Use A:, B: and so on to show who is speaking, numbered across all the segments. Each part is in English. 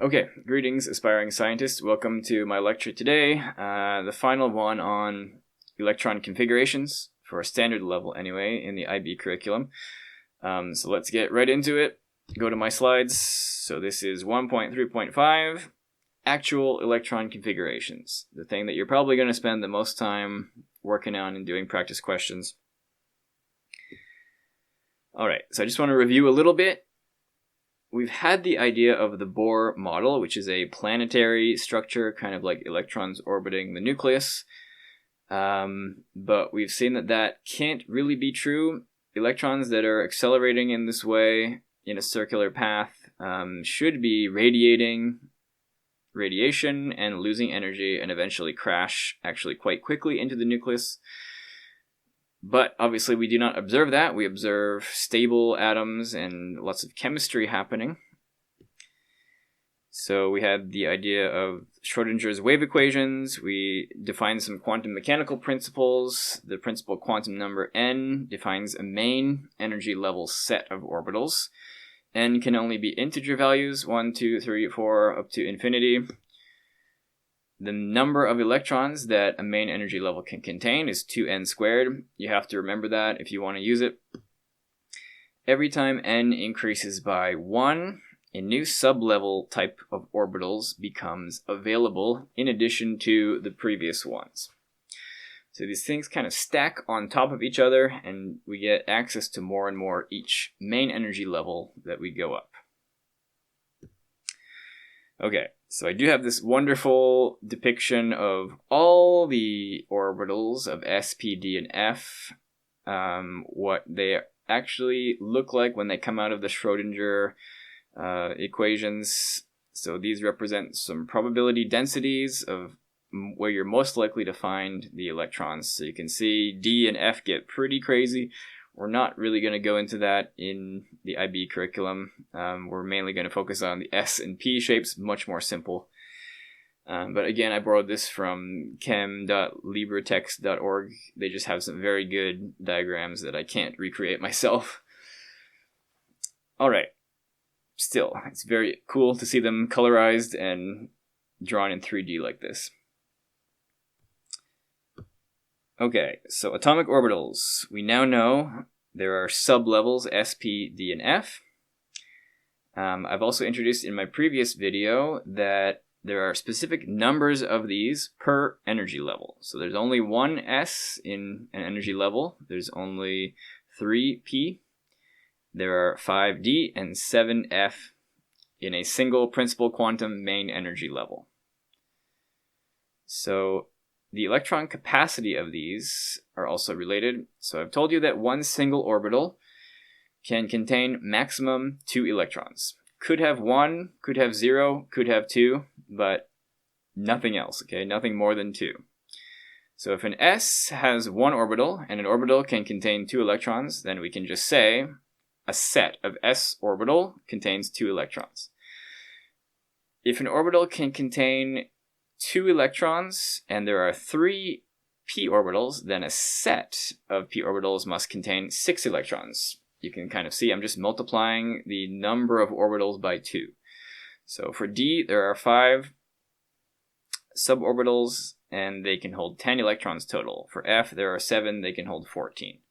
A: Okay, greetings aspiring scientists. Welcome to my lecture today, the final one on electron configurations, for a standard level anyway, in the IB curriculum. So let's get right into it. Go to my slides. So this is 1.3.5, actual electron configurations, the thing that you're probably going to spend the most time working on and doing practice questions. Alright, so I just want to review a little bit. We've had the idea of the Bohr model, which is a planetary structure, kind of like electrons orbiting the nucleus. But we've seen that that can't really be true. Electrons that are accelerating in this way, in a circular path, should be radiating radiation and losing energy and eventually crash actually quite quickly into the nucleus. But obviously we do not observe that. We observe stable atoms and lots of chemistry happening. So we had the idea of Schrodinger's wave equations. We defined some quantum mechanical principles. The principal quantum number n defines a main energy level set of orbitals. N can only be integer values, 1, 2, 3, 4, up to infinity. The number of electrons that a main energy level can contain is 2n squared. You have to remember that if you want to use it. Every time n increases by 1, a new sublevel type of orbitals becomes available in addition to the previous ones. So these things kind of stack on top of each other, and we get access to more and more each main energy level that we go up. Okay, so I do have this wonderful depiction of all the orbitals of S, P, D, and F, what they actually look like when they come out of the Schrodinger equations. So these represent some probability densities of where you're most likely to find the electrons. So you can see D and F get pretty crazy. We're not really going to go into that in the IB curriculum. We're mainly going to focus on the S and P shapes, much more simple. But again, I borrowed this from chem.libretext.org. They just have some very good diagrams that I can't recreate myself. Alright, still, it's very cool to see them colorized and drawn in 3D like this. Okay, so atomic orbitals. We now know there are sublevels S, P, D, and F. I've also introduced in my previous video that there are specific numbers of these per energy level. So there's only one S in an energy level. There's only 3 P. There are 5 D and 7 F in a single principal quantum main energy level. So the electron capacity of these are also related. So I've told you that one single orbital can contain maximum 2 electrons. Could have 1, could have 0, could have 2, but nothing else, okay? Nothing more than 2. So if an S has one orbital and an orbital can contain 2 electrons, then we can just say a set of S orbital contains 2 electrons. If an orbital can contain 2 electrons and there are 3 p orbitals, then a set of p orbitals must contain 6 electrons. You can kind of see I'm just multiplying the number of orbitals by 2. So for D, there are 5 suborbitals and they can hold 10 electrons total. For F, there are 7, they can hold 14.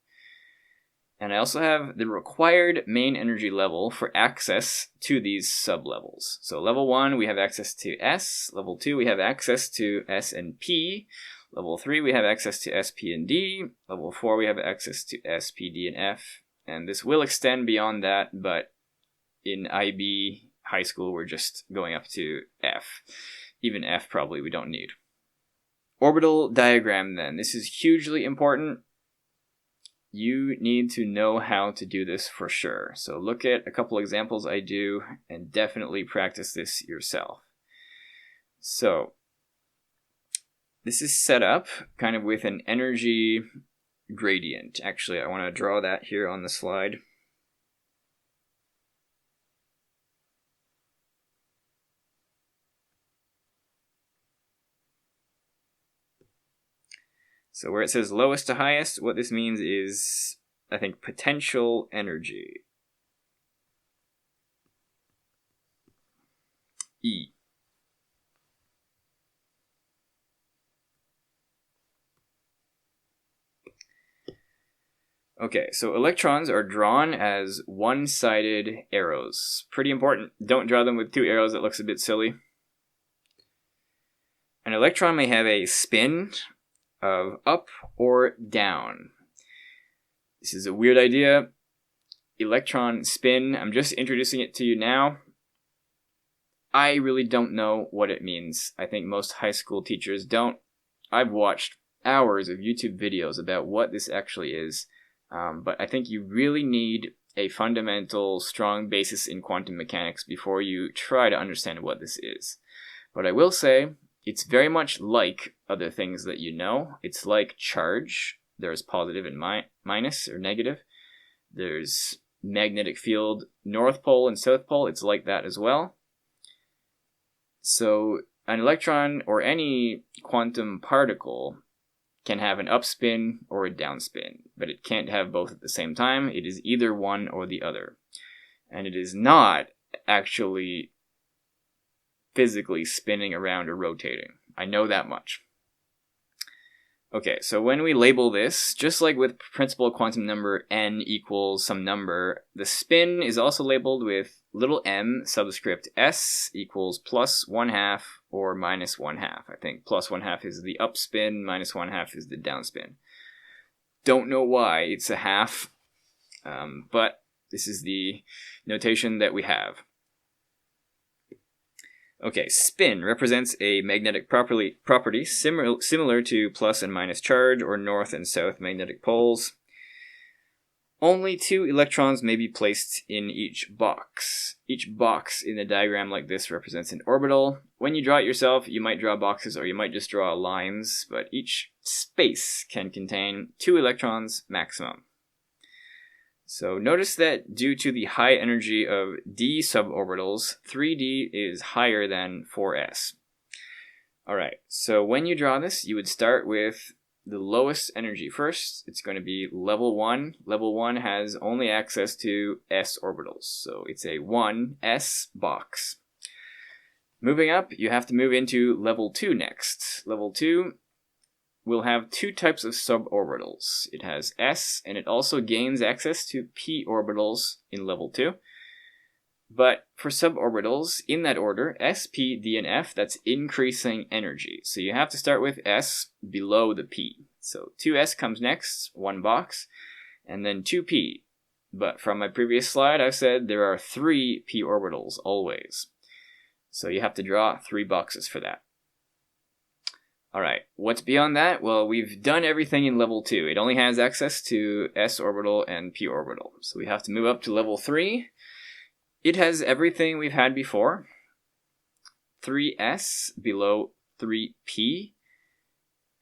A: And I also have the required main energy level for access to these sublevels. So level 1, we have access to S. Level 2, we have access to S and P. Level 3, we have access to S, P, and D. Level 4, we have access to S, P, D, and F. And this will extend beyond that, but in IB high school, we're just going up to F. Even F probably we don't need. Orbital diagram then. This is hugely important. You need to know how to do this for sure. So look at a couple examples I do and definitely practice this yourself. So this is set up kind of with an energy gradient. Actually, I want to draw that here on the slide. So where it says lowest to highest, what this means is, I think, potential energy. E. Okay, so electrons are drawn as one-sided arrows. Pretty important. Don't draw them with two arrows, that looks a bit silly. An electron may have a spin of up or down. This is a weird idea. Electron spin, I'm just introducing it to you now. I really don't know what it means. I think most high school teachers don't. I've watched hours of YouTube videos about what this actually is. But I think you really need a fundamental, strong basis in quantum mechanics before you try to understand what this is. But I will say, it's very much like other things that you know. It's like charge. There's positive and minus, or negative. There's magnetic field, north pole and south pole. It's like that as well. So an electron, or any quantum particle, can have an upspin or a downspin, but it can't have both at the same time. It is either one or the other. And it is not actually physically spinning around or rotating. I know that much. Okay, so when we label this, just like with principal quantum number n equals some number, the spin is also labeled with little m subscript s equals plus 1/2 or minus 1/2. I think plus 1/2 is the upspin, minus 1/2 is the downspin. Don't know why it's a half, but this is the notation that we have. Okay, spin represents a magnetic property similar to plus and minus charge, or north and south magnetic poles. Only 2 electrons may be placed in each box. Each box in a diagram like this represents an orbital. When you draw it yourself, you might draw boxes or you might just draw lines, but each space can contain 2 electrons maximum. So notice that due to the high energy of d suborbitals, 3d is higher than 4s. Alright, so when you draw this, you would start with the lowest energy first. It's going to be level 1. Level 1 has only access to s orbitals, so it's a 1s box. Moving up, you have to move into level 2 next. Level 2 will have 2 types of suborbitals. It has s, and it also gains access to p orbitals in level 2. But for suborbitals, in that order, s, p, d, and f, that's increasing energy. So you have to start with s below the p. So 2s comes next, 1 box, and then 2p. But from my previous slide, I've said there are 3 p orbitals always. So you have to draw 3 boxes for that. Alright, what's beyond that? Well, we've done everything in level 2. It only has access to s orbital and p orbital. So we have to move up to level 3. It has everything we've had before. 3s below 3p.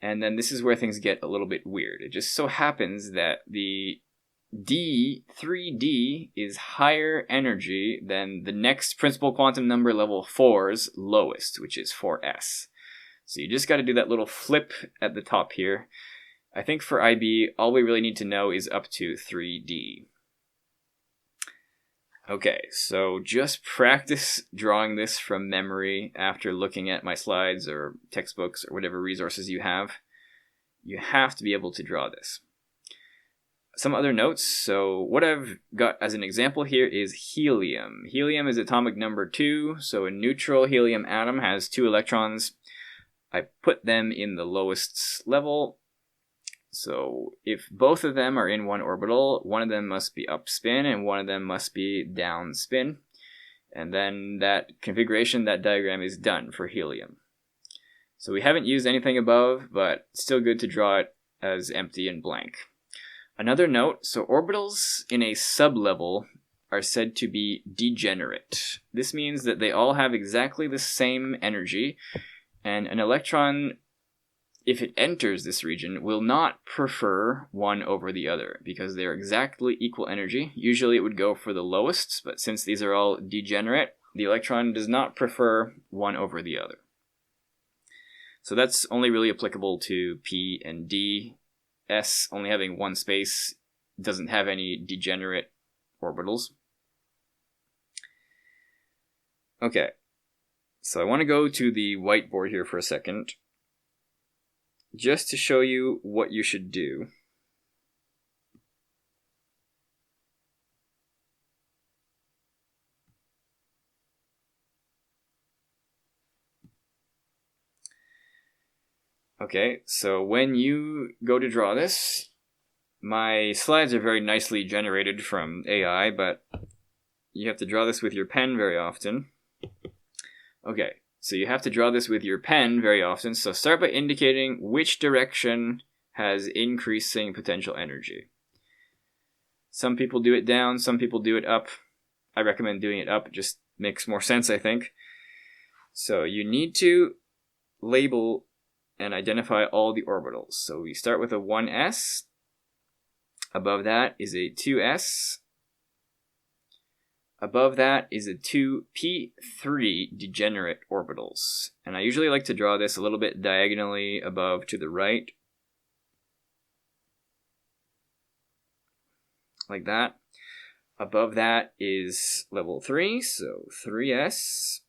A: And then this is where things get a little bit weird. It just so happens that the 3d is higher energy than the next principal quantum number, level 4's lowest, which is 4s. So you just got to do that little flip at the top here. I think for IB, all we really need to know is up to 3d. Okay, so just practice drawing this from memory after looking at my slides or textbooks or whatever resources you have. You have to be able to draw this. Some other notes. So what I've got as an example here is helium. Helium is atomic number 2, so a neutral helium atom has 2 electrons. I put them in the lowest level. So if both of them are in one orbital, one of them must be upspin and one of them must be downspin. And then that configuration, that diagram is done for helium. So we haven't used anything above, but it's still good to draw it as empty and blank. Another note, so orbitals in a sublevel are said to be degenerate. This means that they all have exactly the same energy, and an electron, if it enters this region, will not prefer one over the other because they're exactly equal energy. Usually it would go for the lowest, but since these are all degenerate, the electron does not prefer one over the other. So that's only really applicable to P and D. S, only having one space, doesn't have any degenerate orbitals. Okay. So I want to go to the whiteboard here for a second, just to show you what you should do. Okay, so when you go to draw this, my slides are very nicely generated from AI, but you have to draw this with your pen very often. Okay, so you have to draw this with your pen very often, so start by indicating which direction has increasing potential energy. Some people do it down, some people do it up. I recommend doing it up, it just makes more sense, I think. So you need to label and identify all the orbitals. So we start with a 1s. Above that is a 2s. Above that is a 2p3 degenerate orbitals. And I usually like to draw this a little bit diagonally above to the right. Like that. Above that is level 3, so 3s.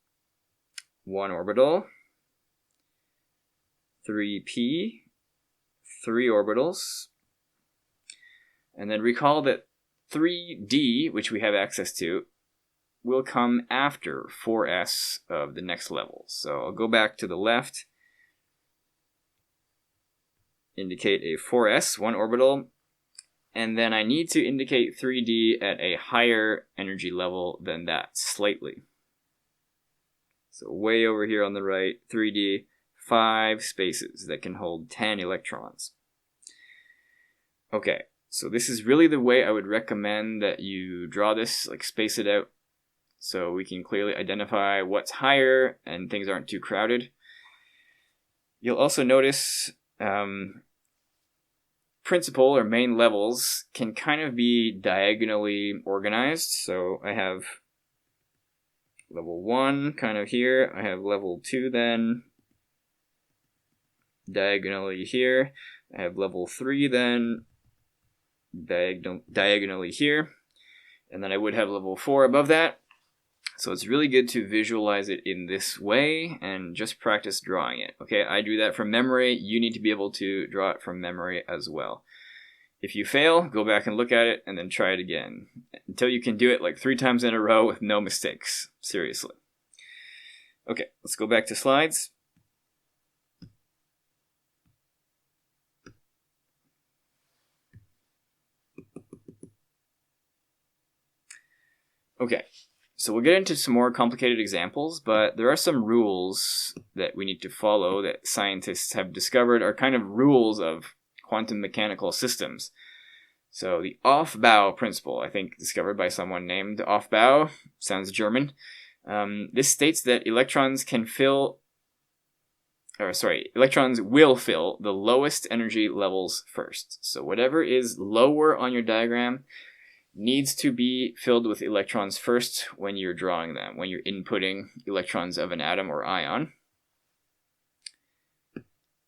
A: 1 orbital. 3p, 3 orbitals. And then recall that 3d, which we have access to, will come after 4s of the next level. So I'll go back to the left, indicate a 4s, 1 orbital, and then I need to indicate 3d at a higher energy level than that, slightly. So way over here on the right, 3d, 5 spaces that can hold 10 electrons. Okay, so this is really the way I would recommend that you draw this, like space it out, so we can clearly identify what's higher and things aren't too crowded. You'll also notice principal or main levels can kind of be diagonally organized. So I have level 1 kind of here, I have level 2 then, diagonally here. I have level 3 then, diagonally here. And then I would have level 4 above that. So it's really good to visualize it in this way and just practice drawing it. Okay, I do that from memory. You need to be able to draw it from memory as well. If you fail, go back and look at it and then try it again until you can do it like 3 times in a row with no mistakes. Seriously. Okay, let's go back to slides. Okay, so we'll get into some more complicated examples, but there are some rules that we need to follow that scientists have discovered are kind of rules of quantum mechanical systems. So the Aufbau principle, I think discovered by someone named Aufbau, sounds German. This states that electrons will fill the lowest energy levels first. So whatever is lower on your diagram needs to be filled with electrons first when you're drawing them, when you're inputting electrons of an atom or ion.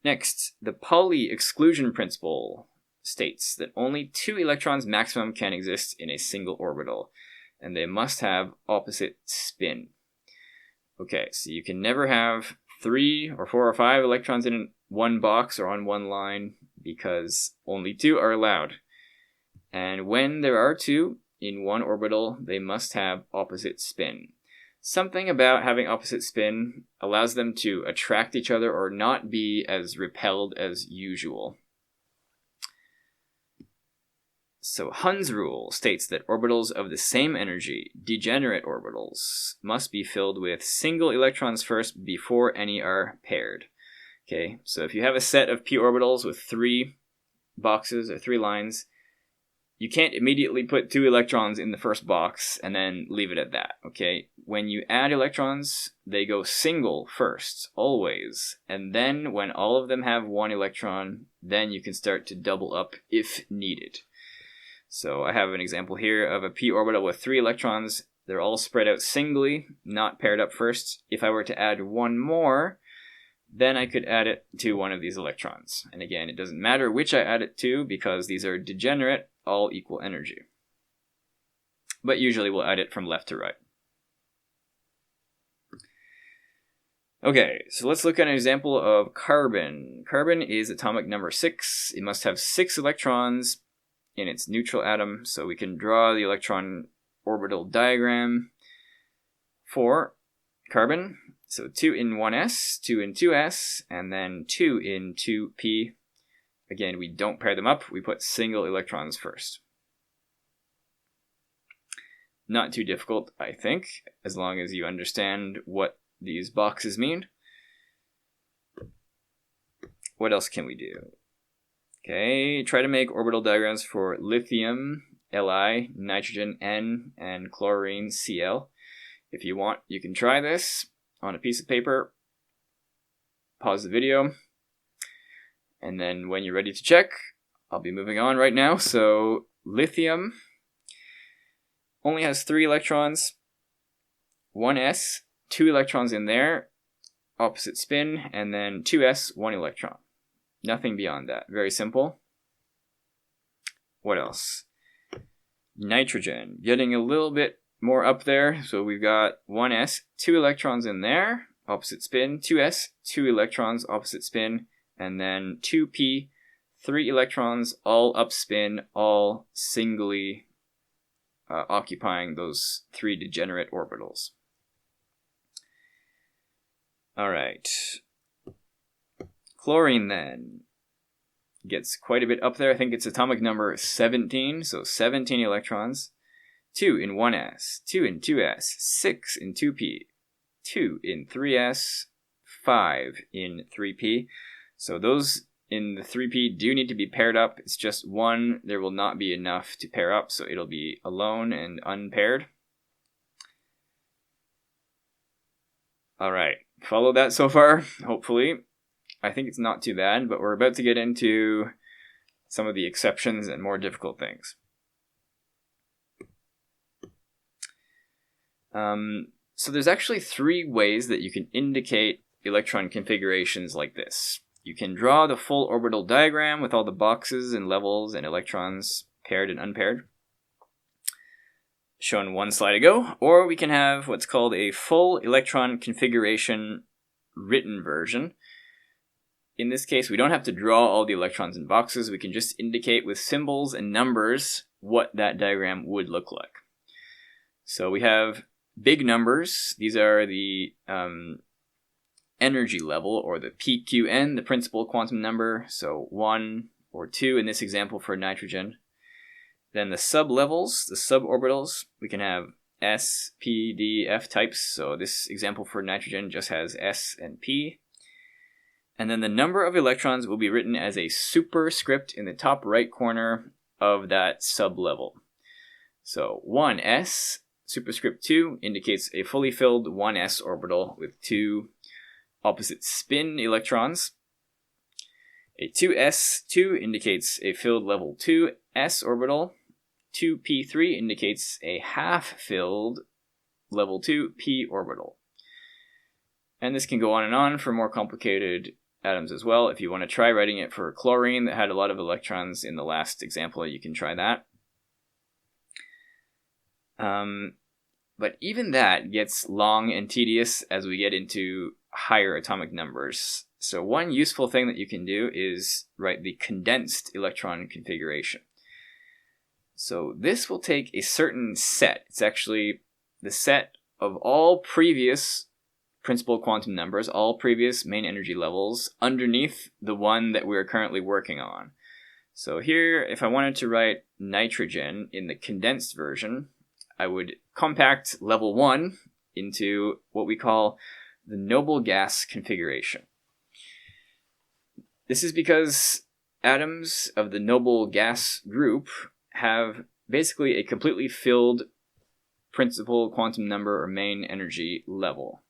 A: Next, the Pauli exclusion principle states that only 2 electrons maximum can exist in a single orbital, and they must have opposite spin. Okay, so you can never have 3 or 4 or 5 electrons in one box or on one line because only 2 are allowed. And when there are 2 in one orbital, they must have opposite spin. Something about having opposite spin allows them to attract each other or not be as repelled as usual. So Hund's rule states that orbitals of the same energy, degenerate orbitals, must be filled with single electrons first before any are paired. Okay, so if you have a set of p orbitals with 3 boxes or 3 lines, you can't immediately put 2 electrons in the first box and then leave it at that, okay? When you add electrons, they go single first, always. And then when all of them have 1 electron, then you can start to double up if needed. So I have an example here of a p orbital with 3 electrons. They're all spread out singly, not paired up first. If I were to add 1 more, then I could add it to one of these electrons. And again, it doesn't matter which I add it to because these are degenerate, all equal energy. But usually we'll add it from left to right. Okay, so let's look at an example of carbon. Carbon is atomic number 6. It must have 6 electrons in its neutral atom, so we can draw the electron orbital diagram for carbon. So 2 in 1s, 2 in 2s, and then 2 in 2p. Again, we don't pair them up, we put single electrons first. Not too difficult, I think, as long as you understand what these boxes mean. What else can we do? Okay, try to make orbital diagrams for lithium, Li, nitrogen, N, and chlorine, Cl. If you want, you can try this on a piece of paper. Pause the video. And then when you're ready to check, I'll be moving on right now. So lithium only has 3 electrons, 1s, 2 electrons in there, opposite spin, and then 2s, 1 electron. Nothing beyond that. Very simple. What else? Nitrogen. Getting a little bit more up there. So we've got 1s, 2 electrons in there, opposite spin, 2s, 2 electrons, opposite spin, and then 2p, 3 electrons, all up spin, all singly occupying those 3 degenerate orbitals. Alright. Chlorine then gets quite a bit up there. I think it's atomic number 17, so 17 electrons. 2 in 1s, 2 in 2s, 6 in 2p, 2 in 3s, 5 in 3p. So those in the 3p do need to be paired up. It's just 1. There will not be enough to pair up, so it'll be alone and unpaired. Alright, follow that so far, hopefully. I think it's not too bad, but we're about to get into some of the exceptions and more difficult things. So there's actually 3 ways that you can indicate electron configurations like this. You can draw the full orbital diagram with all the boxes and levels and electrons paired and unpaired, shown 1 slide ago, or we can have what's called a full electron configuration written version. In this case, we don't have to draw all the electrons in boxes. We can just indicate with symbols and numbers what that diagram would look like. So we have big numbers. These are the energy level, or the PQN, the principal quantum number. So 1 or 2 in this example for nitrogen. Then the sublevels, the suborbitals, we can have S, P, D, F types. So this example for nitrogen just has S and P. And then the number of electrons will be written as a superscript in the top right corner of that sublevel. So 1s, superscript 2, indicates a fully filled 1s orbital with 2 opposite spin electrons. A 2s2 indicates a filled level 2s orbital. 2p3 indicates a half-filled level 2p orbital. And this can go on and on for more complicated atoms as well. If you want to try writing it for chlorine that had a lot of electrons in the last example, you can try that. But even that gets long and tedious as we get into higher atomic numbers. So one useful thing that you can do is write the condensed electron configuration. So this will take a certain set. It's actually the set of all previous principal quantum numbers, all previous main energy levels, underneath the one that we're currently working on. So here, if I wanted to write nitrogen in the condensed version, I would compact level 1 into what we call the noble gas configuration. This is because atoms of the noble gas group have basically a completely filled principal quantum number or main energy level.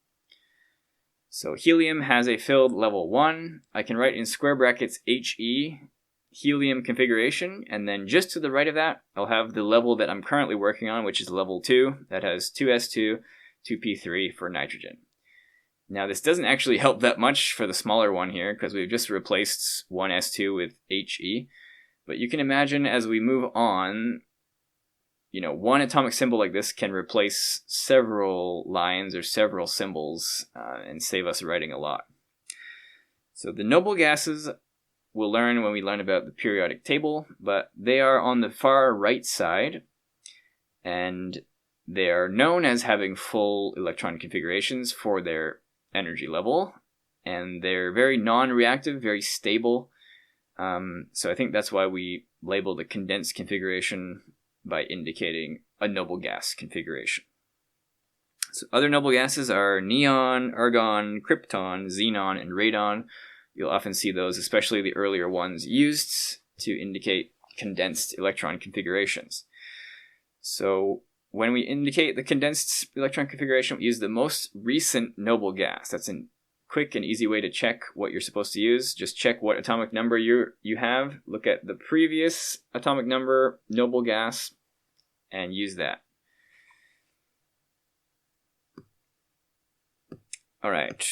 A: So helium has a filled level 1. I can write in square brackets HE, helium configuration, and then just to the right of that, I'll have the level that I'm currently working on, which is level 2, that has 2s2, 2p3 for nitrogen. Now this doesn't actually help that much for the smaller one here, because we've just replaced 1s2 with HE, but you can imagine as we move on, one atomic symbol like this can replace several lines or several symbols and save us writing a lot. So the noble gases we'll learn when we learn about the periodic table, but they are on the far right side, and they are known as having full electron configurations for their energy level, and they're very non-reactive, very stable. So I think that's why we label the condensed configuration by indicating a noble gas configuration. So other noble gases are neon, argon, krypton, xenon, and radon. You'll often see those, especially the earlier ones, used to indicate condensed electron configurations. So when we indicate the condensed electron configuration, we use the most recent noble gas. That's a quick and easy way to check what you're supposed to use. Just check what atomic number you have, look at the previous atomic number, noble gas, and use that. All right,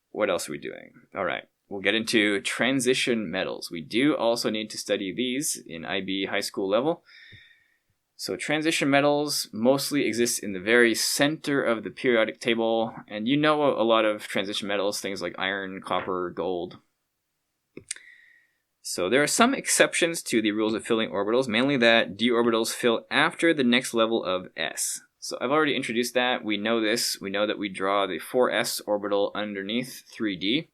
A: what else are we doing? All right, we'll get into transition metals. We do also need to study these in IB high school level. So transition metals mostly exist in the very center of the periodic table, and you know a lot of transition metals, things like iron, copper, gold. So there are some exceptions to the rules of filling orbitals, mainly that d orbitals fill after the next level of s. So I've already introduced that. We know this. We know that we draw the 4s orbital underneath 3d.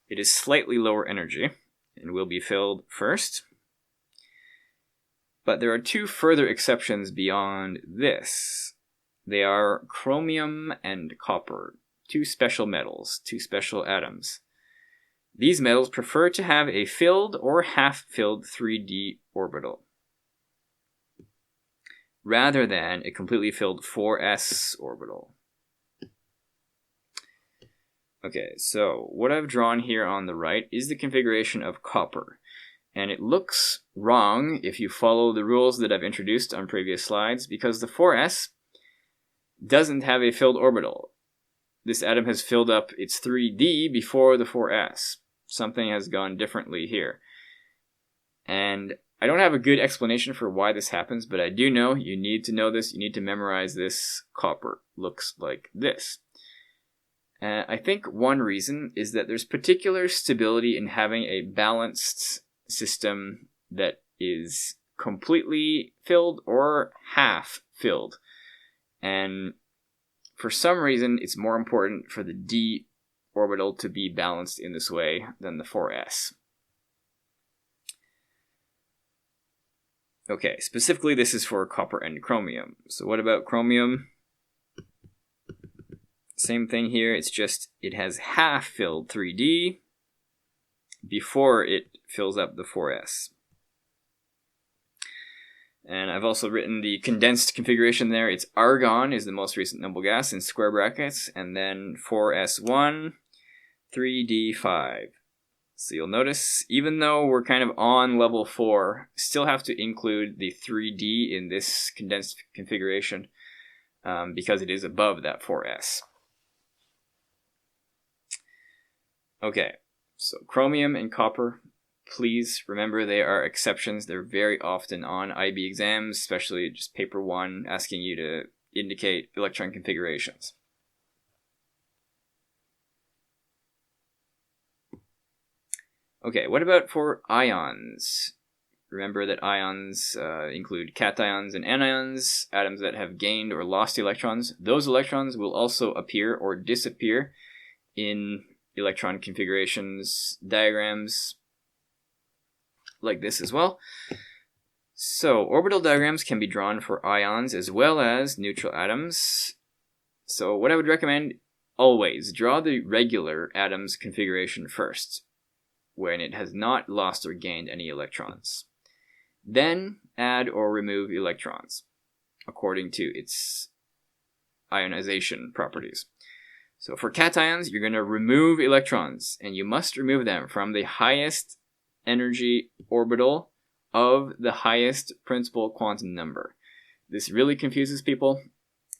A: It is slightly lower energy and will be filled first. But there are two further exceptions beyond this. They are chromium and copper, two special metals, two special atoms. These metals prefer to have a filled or half-filled 3d orbital, rather than a completely filled 4s orbital. Okay, so what I've drawn here on the right is the configuration of copper. And it looks wrong if you follow the rules that I've introduced on previous slides, because the 4s doesn't have a filled orbital. This atom has filled up its 3d before the 4s. Something has gone differently here. And I don't have a good explanation for why this happens, but I do know you need to know this. You need to memorize this. Copper looks like this. I think one reason is that there's particular stability in having a balanced system that is completely filled or half filled. And for some reason, it's more important for the d orbital to be balanced in this way than the 4s. Okay, specifically this is for copper and chromium. So what about chromium? Same thing here, it's just it has half filled 3d before it fills up the 4s. And I've also written the condensed configuration there. It's argon is the most recent noble gas in square brackets, and then 4s1, 3d5. So you'll notice, even though we're kind of on level 4, still have to include the 3d in this condensed configuration because it is above that 4s. Okay, so chromium and copper, please remember they are exceptions. They're very often on IB exams, especially just paper 1, asking you to indicate electron configurations. Okay, what about for ions? Remember that ions include cations and anions, atoms that have gained or lost electrons. Those electrons will also appear or disappear in electron configurations, diagrams like this as well. So orbital diagrams can be drawn for ions as well as neutral atoms. So what I would recommend, always draw the regular atom's configuration first, when it has not lost or gained any electrons. Then add or remove electrons according to its ionization properties. So for cations, you're going to remove electrons, and you must remove them from the highest energy orbital of the highest principal quantum number. This really confuses people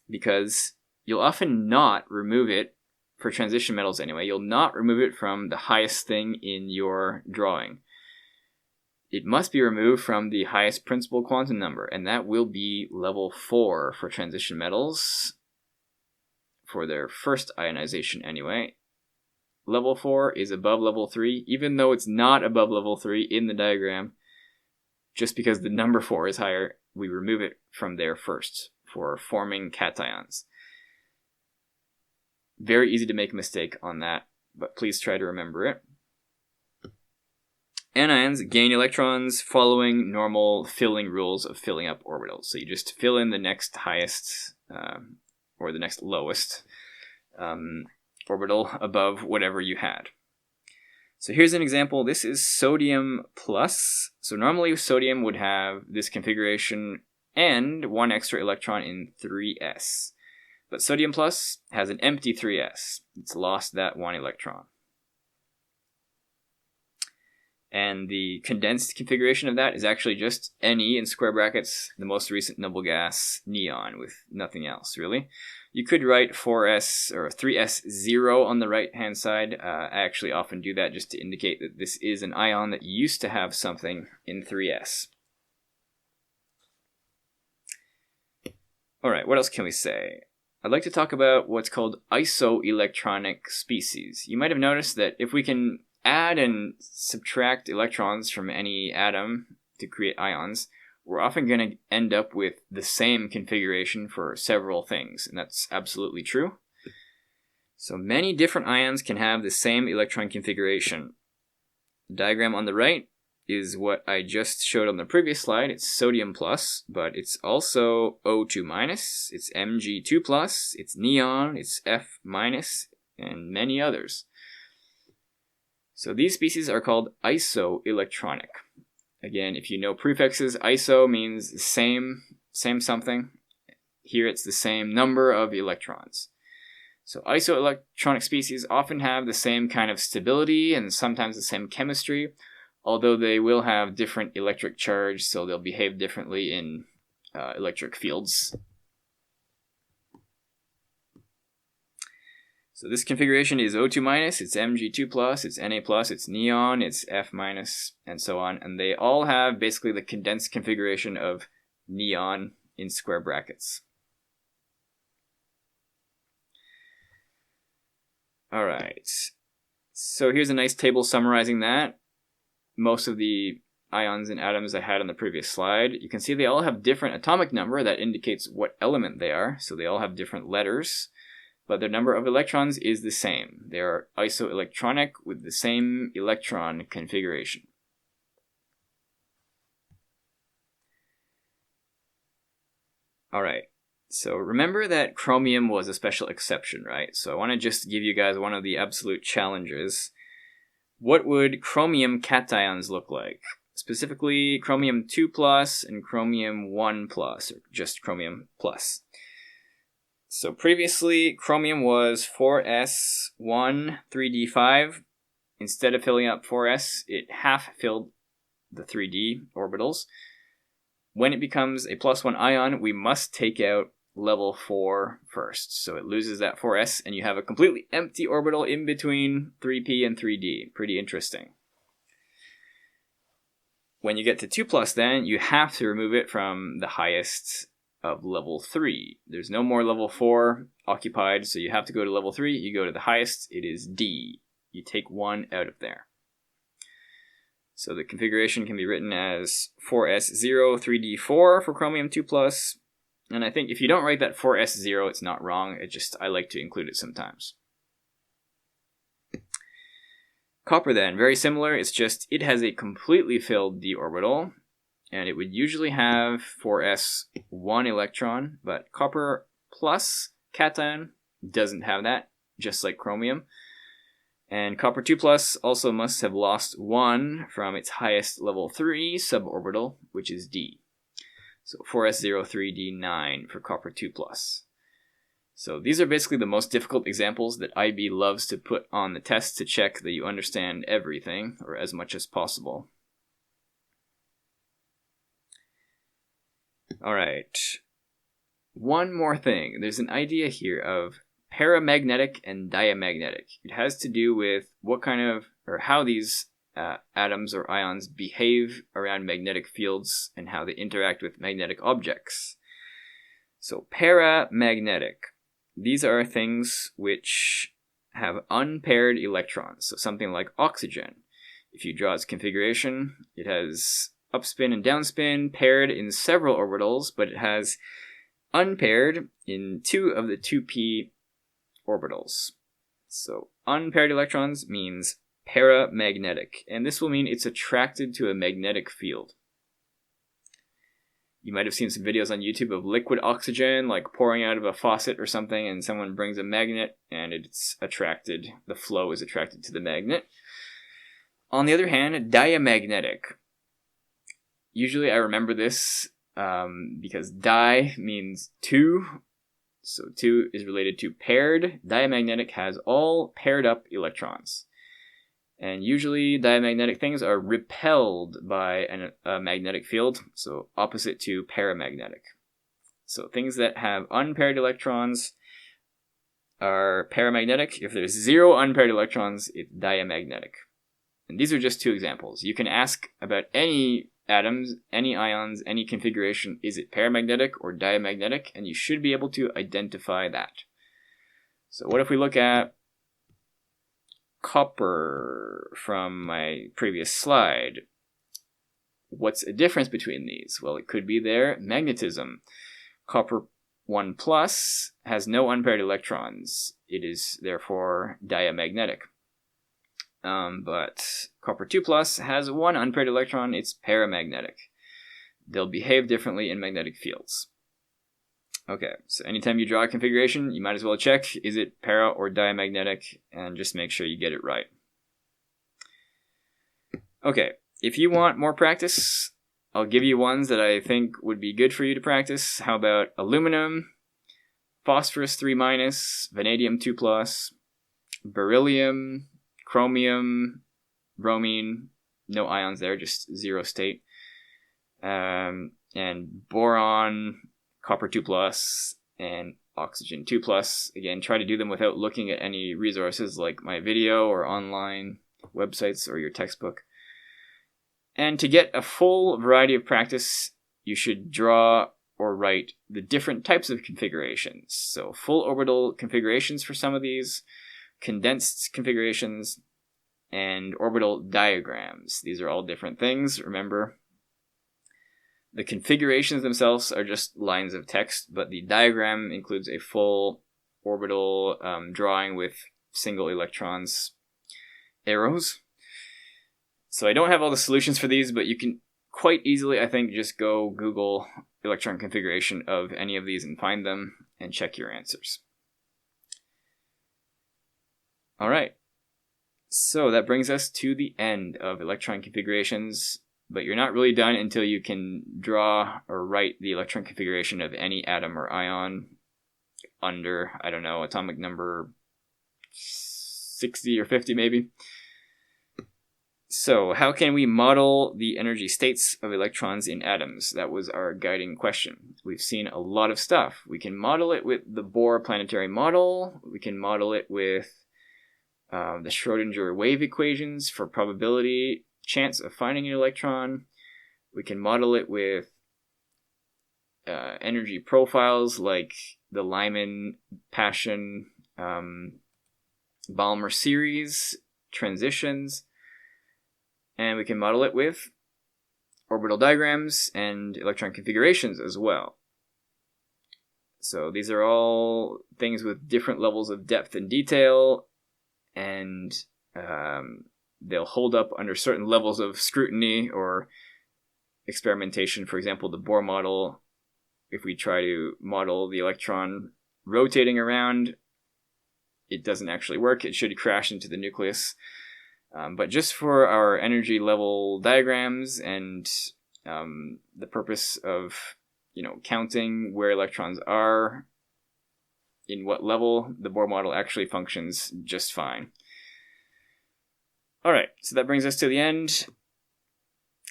A: because you'll often not remove it, for transition metals anyway, you'll not remove it from the highest thing in your drawing. it must be removed from the highest principal quantum number, and that will be level 4 for transition metals, for their first ionization anyway. Level 4 is above level 3, even though it's not above level 3 in the diagram. Just because the number 4 is higher, we remove it from there first for forming cations. Very easy to make a mistake on that, but please try to remember it. Anions gain electrons following normal filling rules of filling up orbitals. So you just fill in the next highest or the next lowest orbital above whatever you had. So here's an example. This is sodium plus. So normally sodium would have this configuration and one extra electron in 3s. But sodium plus has an empty 3s. It's lost that one electron. And the condensed configuration of that is actually just Ne in square brackets, the most recent noble gas, neon, with nothing else, really. You could write 4s or 3s0 on the right-hand side. I actually often do that just to indicate that this is an ion that used to have something in 3s. Alright, what else can we say? I'd like to talk about what's called isoelectronic species. You might have noticed that if we can add and subtract electrons from any atom to create ions, we're often going to end up with the same configuration for several things, and that's absolutely true. So many different ions can have the same electron configuration. The diagram on the right is what I just showed on the previous slide. It's sodium plus, but it's also O2 minus, it's Mg2 plus, it's neon, it's F minus, and many others. So these species are called isoelectronic. Again, if you know prefixes, iso means same something. Here it's the same number of electrons. So isoelectronic species often have the same kind of stability and sometimes the same chemistry, although they will have different electric charge, so they'll behave differently in electric fields. So this configuration is O2 minus, it's Mg2 plus, it's Na plus, it's neon, it's F minus, and so on. And they all have basically the condensed configuration of neon in square brackets. Alright, so here's a nice table summarizing that. Most of the ions and atoms I had on the previous slide. You can see they all have different atomic number that indicates what element they are, so they all have different letters. But their number of electrons is the same. They are isoelectronic with the same electron configuration. Alright, so remember that chromium was a special exception, right? So I want to just give you guys one of the absolute challenges. What would chromium cations look like? Specifically, chromium 2 plus and chromium 1 plus, or just chromium plus. So previously, chromium was 4s1 3d5. Instead of filling up 4s, it half filled the 3d orbitals. When it becomes a +1 ion, we must take out level 4 first. So it loses that 4s, and you have a completely empty orbital in between 3p and 3d. Pretty interesting. When you get to 2 plus, then, you have to remove it from the highest of level 3. There's no more level 4 occupied, so you have to go to level 3. You go to the highest, it is D. You take 1 out of there. So the configuration can be written as 4s0 3d4 for chromium 2 plus. And I think if you don't write that 4s0, it's not wrong. I like to include it sometimes. Copper then, very similar. It's just it has a completely filled d orbital. And it would usually have 4s1 electron, but copper plus cation doesn't have that, just like chromium. And copper 2 plus also must have lost 1 from its highest level 3 suborbital, which is D. So 4s0 3d9 for copper 2 plus. So these are basically the most difficult examples that IB loves to put on the test to check that you understand everything, or as much as possible. Alright, one more thing. There's an idea here of paramagnetic and diamagnetic. It has to do with what kind of, or how these atoms or ions behave around magnetic fields and how they interact with magnetic objects. So paramagnetic. These are things which have unpaired electrons. So something like oxygen. If you draw its configuration, it has upspin and downspin paired in several orbitals, but it has unpaired in 2 of the 2p orbitals. So unpaired electrons means paramagnetic, and this will mean it's attracted to a magnetic field. You might have seen some videos on YouTube of liquid oxygen, like pouring out of a faucet or something, and someone brings a magnet, and it's attracted, the flow is attracted to the magnet. On the other hand, diamagnetic. Usually I remember this because di means 2, so 2 is related to paired. Diamagnetic has all paired up electrons. And usually diamagnetic things are repelled by a magnetic field, so opposite to paramagnetic. So things that have unpaired electrons are paramagnetic. If there's 0 unpaired electrons, it's diamagnetic. And these are just 2 examples. You can ask about any atoms, any ions, any configuration, is it paramagnetic or diamagnetic? And you should be able to identify that. So what if we look at copper from my previous slide? What's a difference between these? Well, it could be their magnetism. Copper 1+ has no unpaired electrons. It is therefore diamagnetic. But copper 2+ has 1 unpaired electron. It's paramagnetic. They'll behave differently in magnetic fields. Okay, so anytime you draw a configuration, you might as well check, is it para or diamagnetic, and just make sure you get it right. Okay, if you want more practice, I'll give you ones that I think would be good for you to practice. How about aluminum, phosphorus 3-, vanadium 2+, beryllium, chromium, bromine, no ions there, just 0 state, and boron, copper 2+, and oxygen 2+. Again, try to do them without looking at any resources like my video or online websites or your textbook. And to get a full variety of practice, you should draw or write the different types of configurations. So full orbital configurations for some of these, condensed configurations, and orbital diagrams. These are all different things, remember. The configurations themselves are just lines of text, but the diagram includes a full orbital drawing with single electrons, arrows. So I don't have all the solutions for these, but you can quite easily, I think, just go Google electron configuration of any of these and find them and check your answers. All right. So that brings us to the end of electron configurations, but you're not really done until you can draw or write the electron configuration of any atom or ion under, I don't know, atomic number 60 or 50 maybe. So how can we model the energy states of electrons in atoms? That was our guiding question. We've seen a lot of stuff. We can model it with the Bohr planetary model. We can model it with the Schrödinger wave equations for probability, chance of finding an electron. We can model it with energy profiles like the Lyman-Paschen Balmer series, transitions. And we can model it with orbital diagrams and electron configurations as well. So these are all things with different levels of depth and detail, and they'll hold up under certain levels of scrutiny or experimentation. For example, the Bohr model, if we try to model the electron rotating around, it doesn't actually work. It should crash into the nucleus. But just for our energy level diagrams and the purpose of, counting where electrons are in what level, the Bohr model actually functions just fine. All right, so that brings us to the end.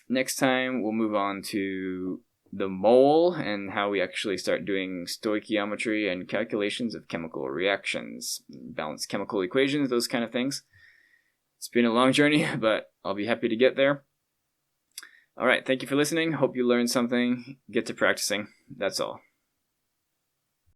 A: Next time, we'll move on to the mole and how we actually start doing stoichiometry and calculations of chemical reactions, balanced chemical equations, those kind of things. It's been a long journey, but I'll be happy to get there. All right, thank you for listening. Hope you learned something. Get to practicing. That's all.